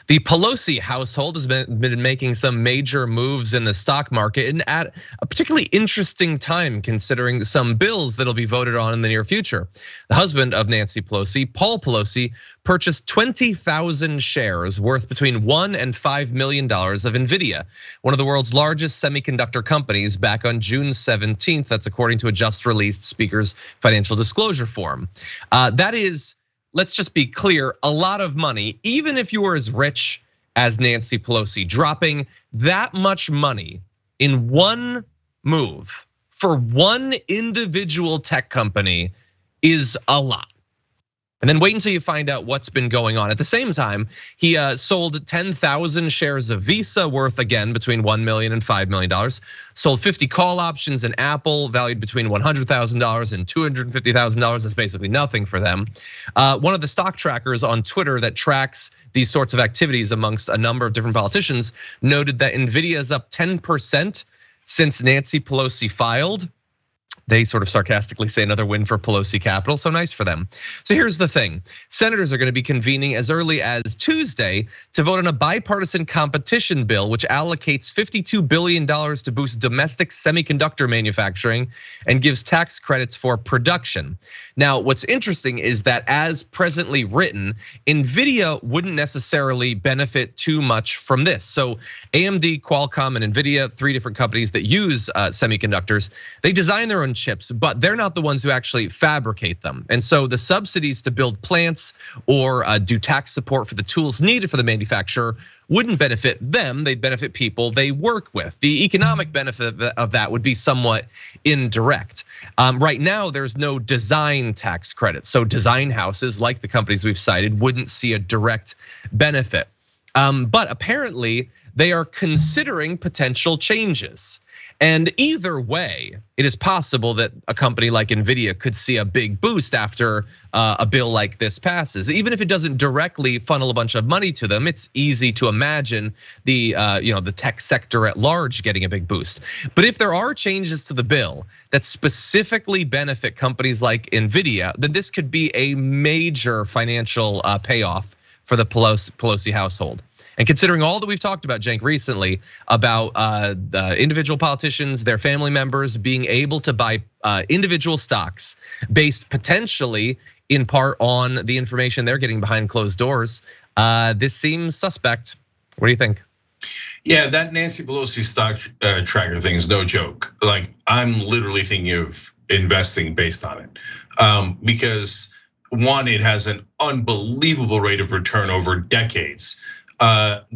The Pelosi household has been making some major moves in the stock market, and at a particularly interesting time considering some bills that'll be voted on in the near future. The husband of Nancy Pelosi, Paul Pelosi, purchased 20,000 shares worth between $1 and $5 million of NVDA, one of the world's largest semiconductor companies, back on June 17th. That's according to a just released Speaker's financial disclosure form. That is, let's just be clear, a lot of money, even if you were as rich as Nancy Pelosi. Dropping that much money in one move for one individual tech company is a lot. And then wait until you find out what's been going on. At the same time, he sold 10,000 shares of Visa worth, again, between $1 million and $5 million. Sold 50 call options in Apple valued between $100,000 and $250,000. That's basically nothing for them. One of the stock trackers on Twitter that tracks these sorts of activities amongst a number of different politicians noted that NVIDIA is up 10% since Nancy Pelosi filed. They sort of sarcastically say another win for Pelosi Capital, so nice for them. So here's the thing. Senators are gonna be convening as early as Tuesday to vote on a bipartisan competition bill, which allocates $52 billion to boost domestic semiconductor manufacturing and gives tax credits for production. Now, what's interesting is that as presently written, NVIDIA wouldn't necessarily benefit too much from this. So AMD, Qualcomm, and NVIDIA, three different companies that use semiconductors, they design their own chips, but they're not the ones who actually fabricate them. And so the subsidies to build plants or do tax support for the tools needed for the manufacturer wouldn't benefit them, they'd benefit people they work with. The economic benefit of that would be somewhat indirect. Right now, there's no design tax credit. So design houses, like the companies we've cited, wouldn't see a direct benefit. But apparently, they are considering potential changes. And either way, it is possible that a company like NVIDIA could see a big boost after a bill like this passes. Even if it doesn't directly funnel a bunch of money to them, it's easy to imagine the tech sector at large getting a big boost. But if there are changes to the bill that specifically benefit companies like NVIDIA, then this could be a major financial payoff for the Pelosi household. And considering all that we've talked about, Cenk, recently about the individual politicians, their family members being able to buy individual stocks based potentially in part on the information they're getting behind closed doors, this seems suspect. What do you think? Yeah, that Nancy Pelosi stock tracker thing is no joke. Like, I'm literally thinking of investing based on it, because one, it has an unbelievable rate of return over decades.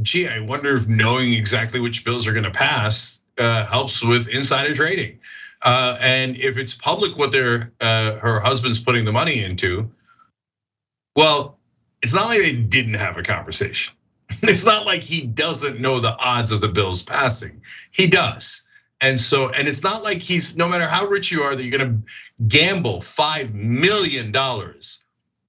Gee, I wonder if knowing exactly which bills are gonna pass helps with insider trading. And if it's public what her husband's putting the money into, well, it's not like they didn't have a conversation. It's not like he doesn't know the odds of the bills passing. He does. And it's not like no matter how rich you are, that you're gonna gamble $5 million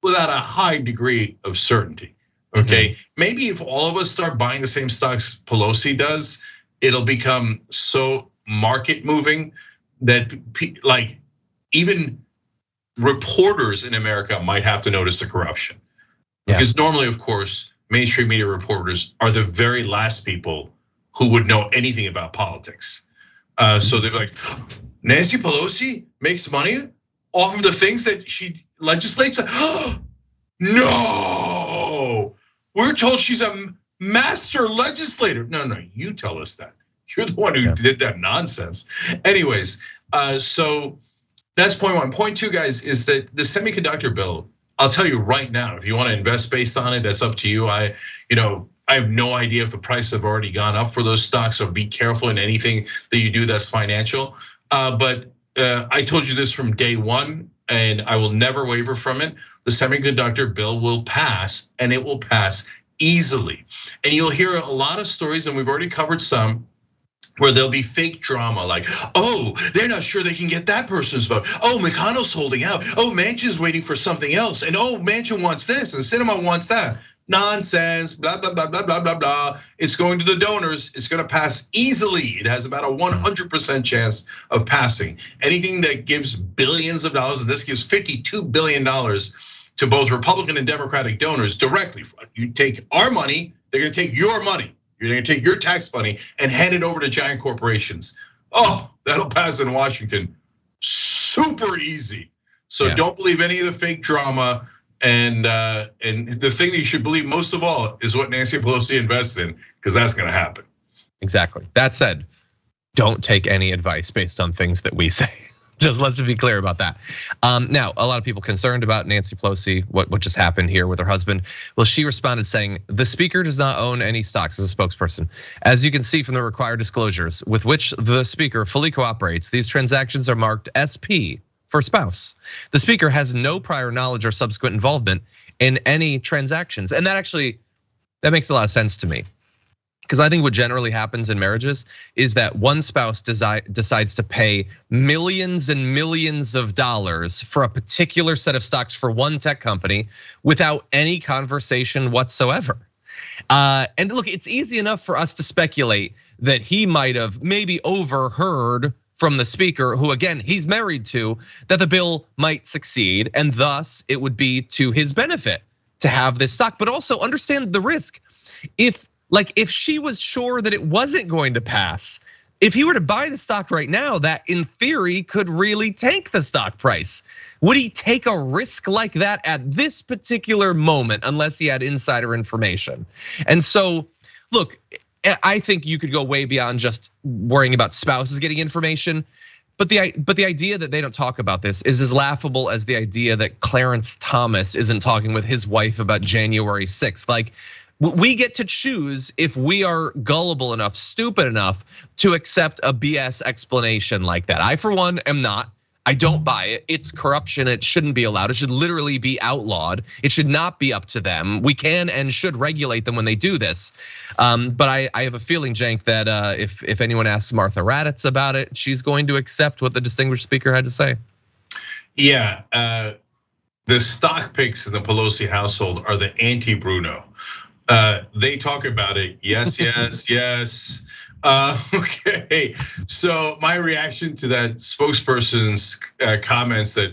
without a high degree of certainty. Okay, maybe if all of us start buying the same stocks Pelosi does, it'll become so market moving that like even reporters in America might have to notice the corruption. Because normally, of course, mainstream media reporters are the very last people who would know anything about politics. So they're like, Nancy Pelosi makes money off of the things that she legislates? No! We're told she's a master legislator. No, you tell us that. You're the one who did that nonsense. Anyways, so that's point one. Point two, guys, is that the semiconductor bill, I'll tell you right now, if you want to invest based on it, that's up to you. I have no idea if the price have already gone up for those stocks, so be careful in anything that you do that's financial. But I told you this from day one, and I will never waver from it. The semiconductor bill will pass, and it will pass easily. And you'll hear a lot of stories, and we've already covered some, where there'll be fake drama like, oh, they're not sure they can get that person's vote. Oh, McConnell's holding out. Oh, Manchin's waiting for something else. And oh, Manchin wants this and Sinema wants that. Nonsense, blah, blah, blah, blah, blah, blah, blah. It's going to the donors. It's gonna pass easily. It has about a 100% chance of passing. Anything that gives billions of dollars, and this gives $52 billion to both Republican and Democratic donors directly. You take our money They're gonna take your money. You're gonna take your tax money and hand it over to giant corporations. Oh, that'll pass in Washington super easy. So don't believe any of the fake drama. And the thing that you should believe most of all is what Nancy Pelosi invests in, because that's gonna happen. Exactly. That said, don't take any advice based on things that we say. Just let's be clear about that. Now, a lot of people concerned about Nancy Pelosi, what just happened here with her husband. Well, she responded saying, the speaker does not own any stocks as a spokesperson. As you can see from the required disclosures with which the speaker fully cooperates, these transactions are marked SP for spouse. The speaker has no prior knowledge or subsequent involvement in any transactions. And that makes a lot of sense to me. Because I think what generally happens in marriages is that one spouse decides to pay millions and millions of dollars for a particular set of stocks for one tech company without any conversation whatsoever. And look, it's easy enough for us to speculate that he might have maybe overheard from the speaker, who again, he's married to, that the bill might succeed and thus it would be to his benefit to have this stock, but also understand the risk. If she was sure that it wasn't going to pass, if he were to buy the stock right now, that in theory could really tank the stock price. Would he take a risk like that at this particular moment unless he had insider information? And so, look, I think you could go way beyond just worrying about spouses getting information. But the idea that they don't talk about this is as laughable as the idea that Clarence Thomas isn't talking with his wife about January 6th. Like, we get to choose if we are gullible enough, stupid enough to accept a BS explanation like that. I, for one, am not. I don't buy it. It's corruption. It shouldn't be allowed. It should literally be outlawed. It should not be up to them. We can and should regulate them when they do this. But I have a feeling, Cenk, that if anyone asks Martha Raddatz about it, she's going to accept what the distinguished speaker had to say. Yeah, the stock picks in the Pelosi household are the anti-Bruno. They talk about it. Yes, yes, yes. Okay, so my reaction to that spokesperson's comments that,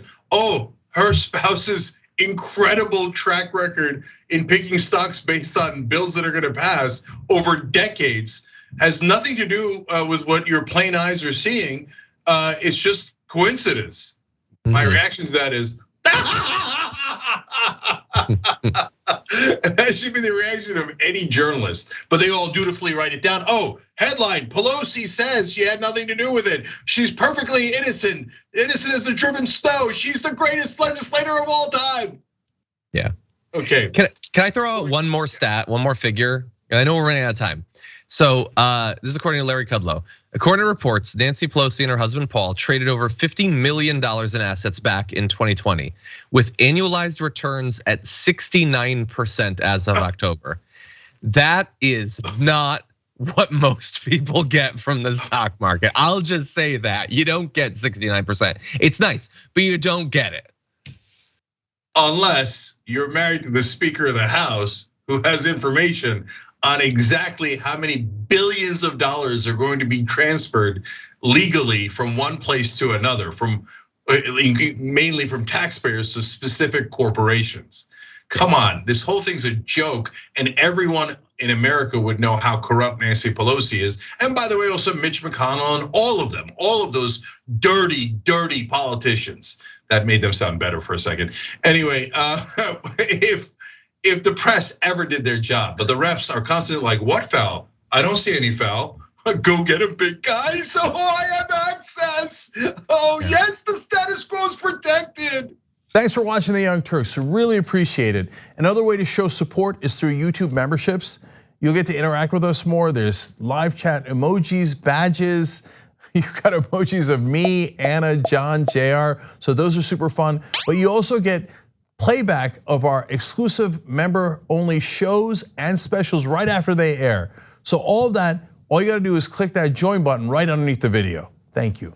her spouse's incredible track record in picking stocks based on bills that are gonna pass over decades has nothing to do with what your plain eyes are seeing. It's just coincidence. My reaction to that is, that should be the reaction of any journalist, but they all dutifully write it down. Headline, Pelosi says she had nothing to do with it. She's perfectly innocent as the driven snow. She's the greatest legislator of all time. Yeah. Okay. Can I throw out one more stat, one more figure? I know we're running out of time. So this is according to Larry Kudlow. According to reports, Nancy Pelosi and her husband Paul traded over $50 million in assets back in 2020, with annualized returns at 69% as of October. That is not what most people get from the stock market. I'll just say that. You don't get 69%. It's nice, but you don't get it. Unless you're married to the Speaker of the House, who has information on exactly how many billions of dollars are going to be transferred legally from one place to another, mainly from taxpayers to specific corporations. Come on, this whole thing's a joke, and everyone in America would know how corrupt Nancy Pelosi is. And by the way, also Mitch McConnell and all of them, all of those dirty, dirty politicians. That made them sound better for a second. Anyway, if the press ever did their job, but the refs are constantly like, what foul? I don't see any foul. Go get him, big guy, so I have access. Yes, the status quo is protected. Thanks for watching The Young Turks, really appreciate it. Another way to show support is through YouTube memberships. You'll get to interact with us more. There's live chat emojis, badges. You've got emojis of me, Anna, John, JR. So those are super fun. But you also get playback of our exclusive member-only shows and specials right after they air. So all of that, all you gotta do is click that join button right underneath the video. Thank you.